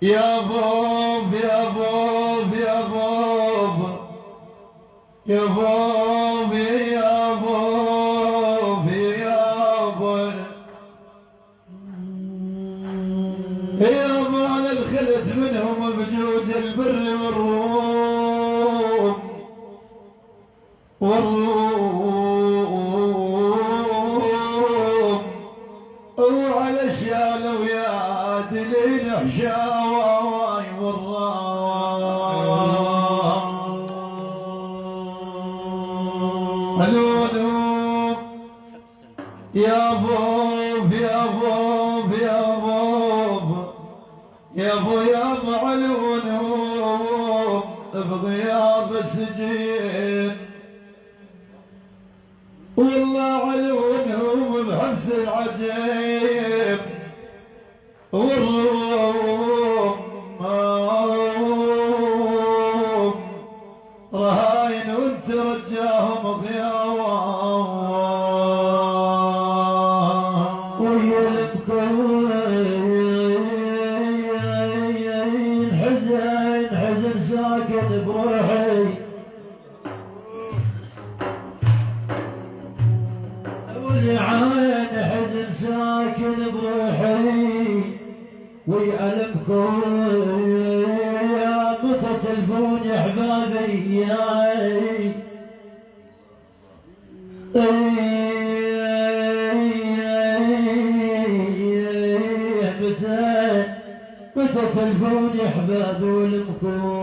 يا بوب يا بوب يا بوب يا بوب يا بوب يا بوب يا بال الخلت منهم بجوز البر والروم وعلى الشال ويا دليل حشاواي والراي يا بوب يا بوب يا بوب يا ابو يا معلونهم بغياب السجين والله علونهم بحبس العجيب والروم رهاين وانت رجاهم ضياوان ويا المكوين حزن ساكن بروحي والعين حزن ساكن بروحي ويألمكم يا متى تلفون يا احبابي متى تلفون يا احبابي والمكون